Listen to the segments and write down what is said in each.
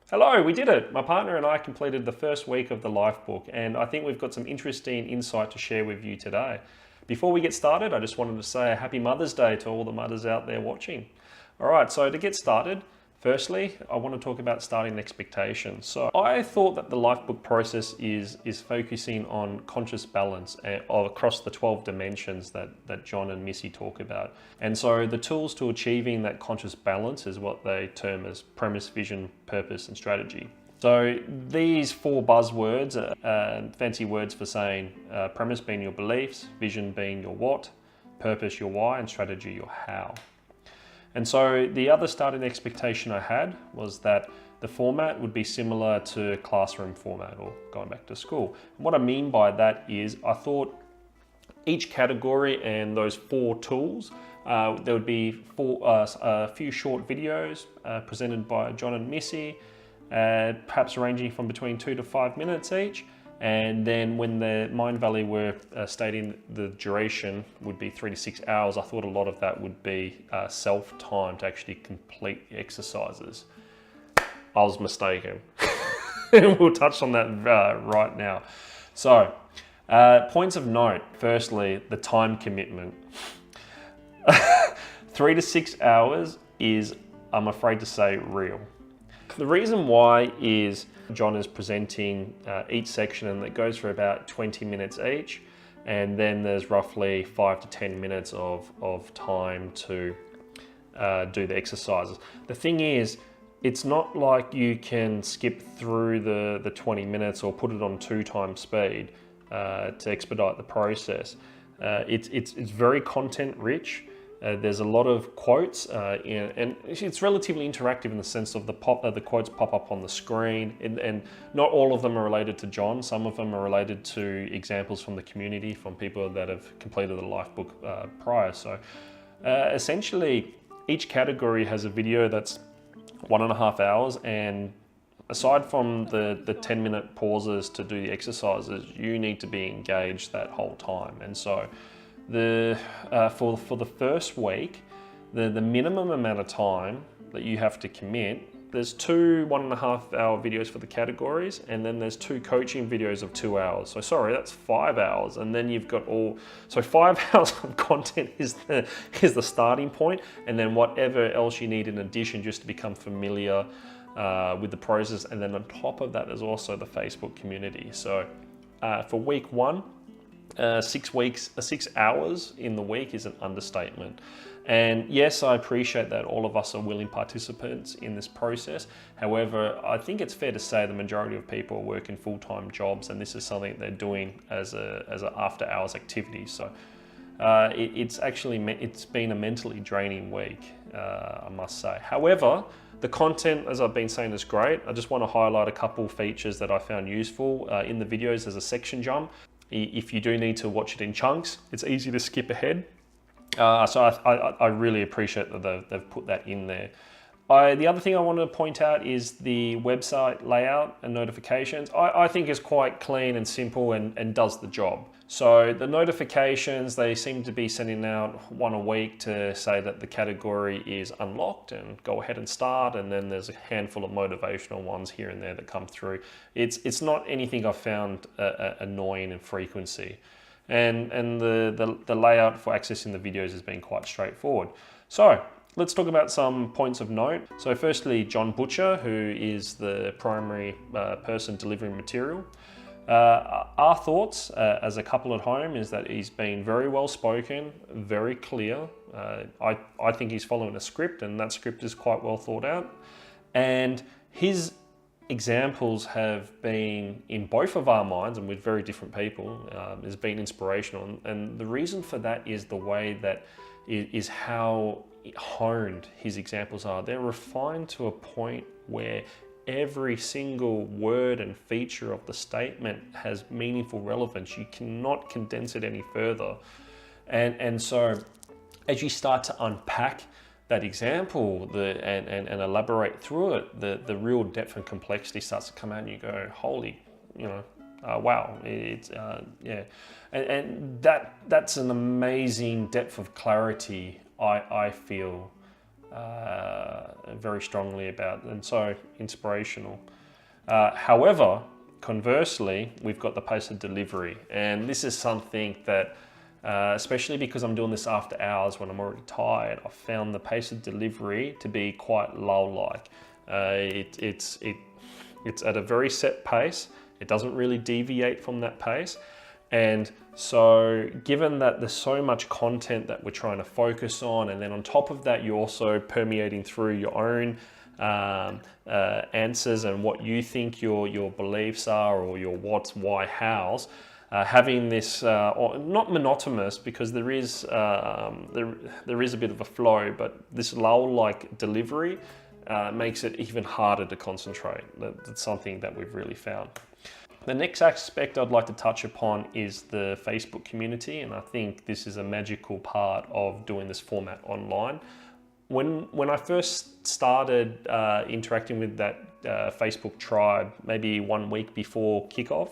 Hello, we did it. My partner and I completed the first week of the LifeBook, and I think we've got some interesting insight to share with you today. Before we get started, I just wanted to say a happy Mother's Day to all the mothers out there watching. All right, so to get started, firstly, I want to talk about starting expectations. So I thought that the LifeBook process is focusing on conscious balance across the 12 dimensions that John and Missy talk about. And so the tools to achieving that conscious balance is what they term as premise, vision, purpose, and strategy. So these four buzzwords are fancy words for saying premise being your beliefs, vision being your what, purpose your why, and strategy your how. And so the other starting expectation I had was that the format would be similar to classroom format or going back to school. And what I mean by that is I thought each category and those four tools, there would be a few short videos presented by John and Missy, perhaps ranging from between 2 to 5 minutes each. And then when the MindValley were stating the duration would be 3 to 6 hours, I thought a lot of that would be self-time to actually complete the exercises. I was mistaken. We'll touch on that right now. So, points of note. Firstly, the time commitment. 3 to 6 hours is, I'm afraid to say, real. The reason why is John is presenting each section, and it goes for about 20 minutes each, and then there's roughly 5 to 10 minutes of time to do the exercises. The thing is, it's not like you can skip through the 20 minutes or put it on 2 times speed to expedite the process. It's very content rich. There's a lot of quotes, and it's relatively interactive in the sense of the quotes pop up on the screen, and not all of them are related to John. Some of them are related to examples from the community, from people that have completed the LifeBook prior. So essentially, each category has a video that's 1.5 hours, and aside from the 10-minute pauses to do the exercises, you need to be engaged that whole time. And so for the first week, the minimum amount of time that you have to commit, there's 2 1.5 hour videos for the categories, and then there's 2 coaching videos of 2 hours. So sorry, that's 5 hours, and then you've got so 5 hours of content is the starting point, and then whatever else you need in addition just to become familiar with the process. And then on top of that, there's also the Facebook community. So for week 1, 6 hours in the week is an understatement. And yes, I appreciate that all of us are willing participants in this process. However, I think it's fair to say the majority of people are working full-time jobs, and this is something they're doing as an after-hours activity. So it's been a mentally draining week, I must say. However, the content, as I've been saying, is great. I just want to highlight a couple features that I found useful. In the videos, there's a section jump. If you do need to watch it in chunks, it's easy to skip ahead. So I really appreciate that they've put that in there. The other thing I want to point out is the website layout and notifications. I think is quite clean and simple and does the job. So the notifications, they seem to be sending out 1 a week to say that the category is unlocked and go ahead and start. And then there's a handful of motivational ones here and there that come through. It's not anything I've found annoying in frequency. And the layout for accessing the videos has been quite straightforward. So let's talk about some points of note. So firstly, John Butcher, who is the primary person delivering material. Our thoughts as a couple at home is that he's been very well spoken, very clear. I think he's following a script, and that script is quite well thought out. And his examples have been, in both of our minds and with very different people, has been inspirational. And the reason for that is the way that is how honed his examples are. They're refined to a point where every single word and feature of the statement has meaningful relevance. You cannot condense it any further. And so as you start to unpack that example and elaborate through it, the real depth and complexity starts to come out, and you go, holy, wow, it's yeah. And that's an amazing depth of clarity I feel very strongly about, and so inspirational. However, conversely, we've got the pace of delivery, and this is something that, especially because I'm doing this after hours when I'm already tired, I've found the pace of delivery to be quite lull-like. It's at a very set pace. It doesn't really deviate from that pace. And so given that there's so much content that we're trying to focus on, and then on top of that, you're also permeating through your own answers and what you think your beliefs are, or your what's, why, hows, having this, not monotonous, because there is a bit of a flow, but this lull-like delivery makes it even harder to concentrate. That's something that we've really found. The next aspect I'd like to touch upon is the Facebook community, and I think this is a magical part of doing this format online. When I first started interacting with that Facebook tribe, maybe 1 week before kickoff,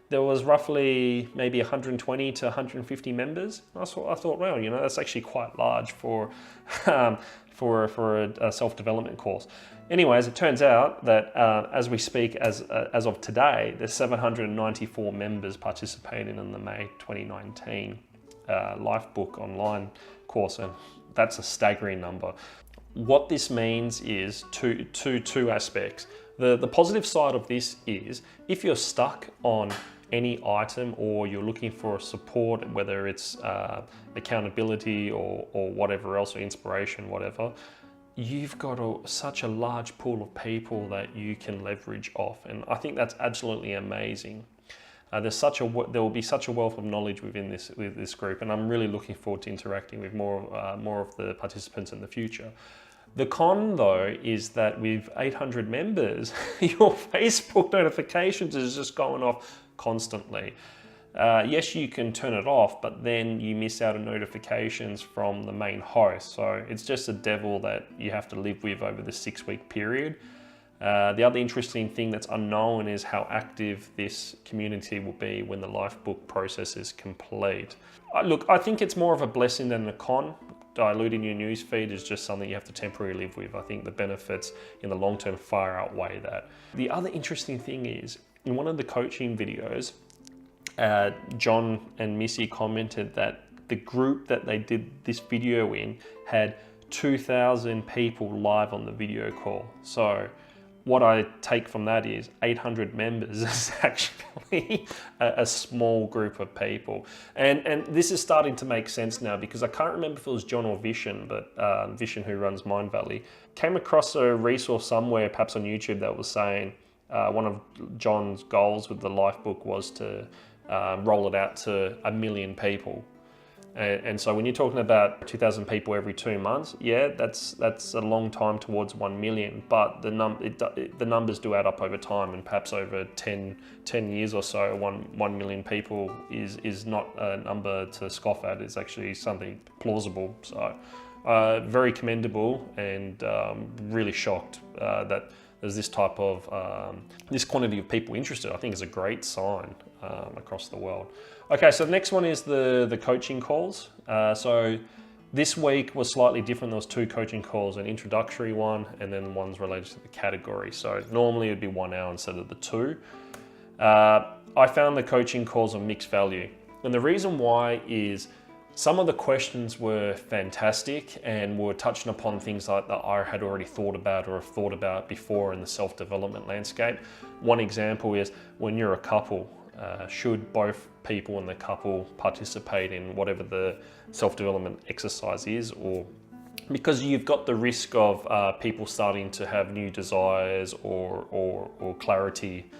there was roughly maybe 120 to 150 members. I thought, well, you know, that's actually quite large for a self-development course. Anyways, it turns out that as we speak, as of today, there's 794 members participating in the May 2019 LifeBook online course, and that's a staggering number. What this means is two aspects. The positive side of this is if you're stuck on any item, or you're looking for support, whether it's accountability or whatever else, or inspiration, whatever, you've got such a large pool of people that you can leverage off, and I think that's absolutely amazing. There will be such a wealth of knowledge with this group, and I'm really looking forward to interacting with more of the participants in the future. The con, though, is that with 800 members, your Facebook notifications is just going off constantly. Yes, you can turn it off, but then you miss out on notifications from the main host. So it's just a devil that you have to live with over the 6-week period. The other interesting thing that's unknown is how active this community will be when the LifeBook process is complete. Look, I think it's more of a blessing than a con. Diluting your news feed is just something you have to temporarily live with. I think the benefits in the long term far outweigh that. The other interesting thing is, in one of the coaching videos, John and Missy commented that the group that they did this video in had 2,000 people live on the video call. So what I take from that is 800 members is actually a small group of people. And this is starting to make sense now, because I can't remember if it was John or Vishen, but Vishen, who runs MindValley, came across a resource somewhere, perhaps on YouTube, that was saying one of John's goals with the LifeBook was to roll it out to 1 million people. And so when you're talking about 2,000 people every 2 months, yeah, that's a long time towards 1 million, but the numbers do add up over time, and perhaps over 10 years or so, 1 million people is not a number to scoff at. It's actually something plausible. So very commendable, and really shocked that there's this type of, this quantity of people interested. I think is a great sign across the world. Okay, so the next one is the coaching calls. So this week was slightly different. There was 2 coaching calls, an introductory one, and then one's related to the category. So normally it'd be 1 hour instead of the 2. I found the coaching calls of mixed value. And the reason why is some of the questions were fantastic and were touching upon things like that I had already thought about or have thought about before in the self-development landscape. One example is when you're a couple, should both people in the couple participate in whatever the self-development exercise is, or because you've got the risk of people starting to have new desires or clarity.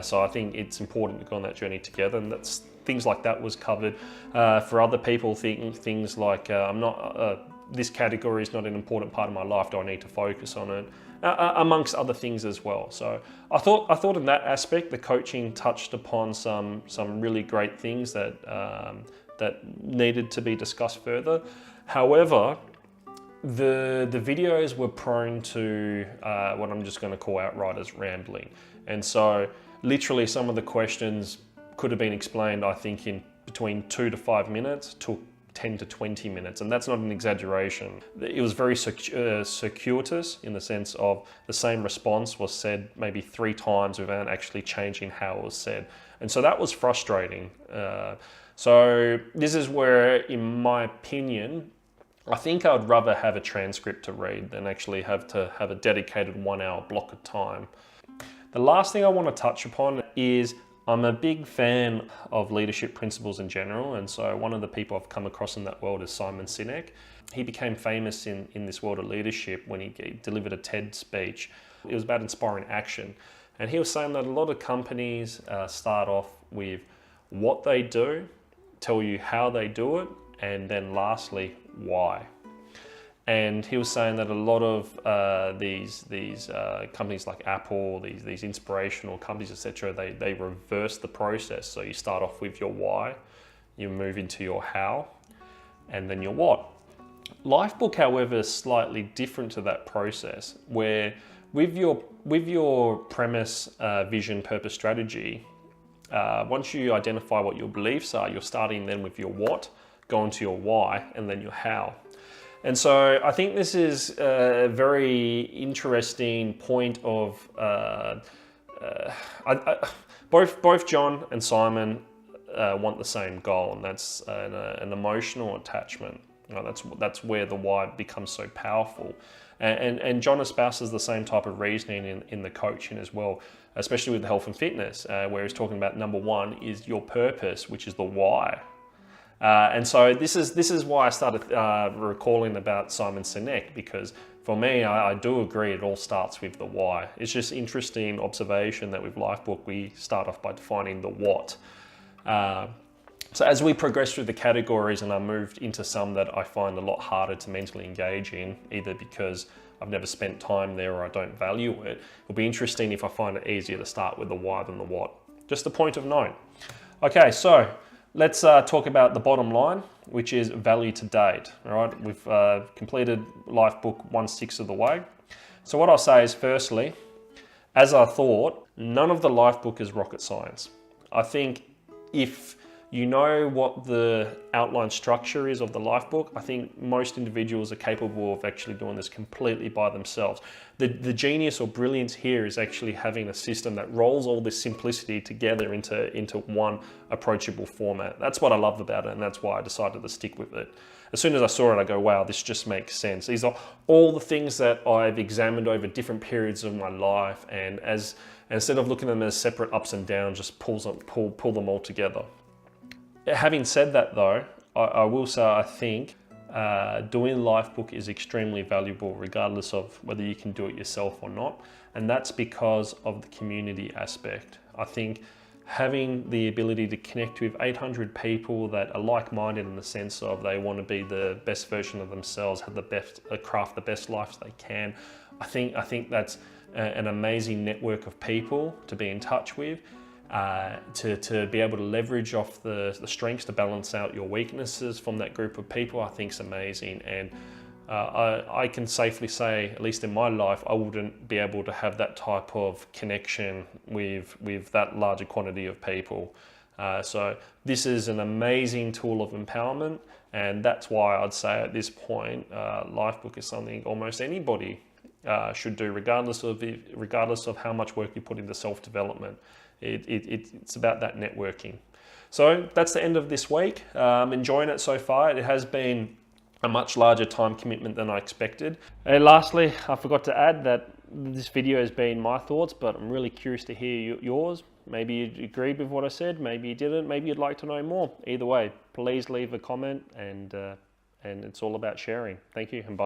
So I think it's important to go on that journey together, and that's things like that was covered. For other people, things like this category is not an important part of my life. Do I need to focus on it? Amongst other things as well. So I thought in that aspect, the coaching touched upon some really great things that needed to be discussed further. However, the videos were prone to what I'm just going to call outright as rambling. And so literally some of the questions could have been explained, I think, in between 2 to 5 minutes, took 10 to 20 minutes, and that's not an exaggeration. It was very circuitous in the sense of the same response was said maybe 3 times without actually changing how it was said. And so that was frustrating. So this is where, in my opinion, I think I would rather have a transcript to read than actually have to have a dedicated 1 hour block of time. The last thing I want to touch upon is I'm a big fan of leadership principles in general, and so one of the people I've come across in that world is Simon Sinek. He became famous in this world of leadership when he delivered a TED speech. It was about inspiring action, and he was saying that a lot of companies start off with what they do, tell you how they do it, and then lastly, why. And he was saying that a lot of these companies like Apple, these inspirational companies, etc., they reverse the process. So you start off with your why, you move into your how, and then your what. LifeBook, however, is slightly different to that process, where with your premise, vision, purpose, strategy, once you identify what your beliefs are, you're starting then with your what, going to your why, and then your how. And so I think this is a very interesting point of both John and Simon want the same goal, and that's an emotional attachment. You know, that's where the why becomes so powerful. And John espouses the same type of reasoning in the coaching as well, especially with health and fitness, where he's talking about number 1 is your purpose, which is the why. And so this is why I started recalling about Simon Sinek, because for me, I do agree it all starts with the why. It's just interesting observation that with LifeBook, we start off by defining the what. So as we progress through the categories and I moved into some that I find a lot harder to mentally engage in, either because I've never spent time there or I don't value it, it'll be interesting if I find it easier to start with the why than the what. Just a point of note. Okay, so let's talk about the bottom line, which is value to date. All right, we've completed LifeBook 1/6 of the way. So what I'll say is, firstly, as I thought, none of the LifeBook is rocket science. I think if you know what the outline structure is of the LifeBook, I think most individuals are capable of actually doing this completely by themselves. The genius or brilliance here is actually having a system that rolls all this simplicity together into one approachable format. That's what I love about it, and that's why I decided to stick with it. As soon as I saw it, I go, wow, this just makes sense. These are all the things that I've examined over different periods of my life, and instead of looking at them as separate ups and downs, just pull them all together. Having said that though, I will say I think doing LifeBook is extremely valuable regardless of whether you can do it yourself or not, and that's because of the community aspect. I think having the ability to connect with 800 people that are like-minded in the sense of they want to be the best version of themselves, have the best, craft the best lives they can. I think that's an amazing network of people to be in touch with. To be able to leverage off the strengths to balance out your weaknesses from that group of people, I think is amazing. And I can safely say, at least in my life, I wouldn't be able to have that type of connection with that larger quantity of people. So this is an amazing tool of empowerment, and that's why I'd say at this point, LifeBook is something almost anybody should do, regardless of how much work you put into self-development. It's about that networking. So that's the end of this week. I'm enjoying it so far. It has been a much larger time commitment than I expected. And lastly, I forgot to add that this video has been my thoughts, but I'm really curious to hear yours. Maybe you agreed with what I said, maybe you didn't, maybe you'd like to know more. Either way, please leave a comment, and it's all about sharing. Thank you, and bye.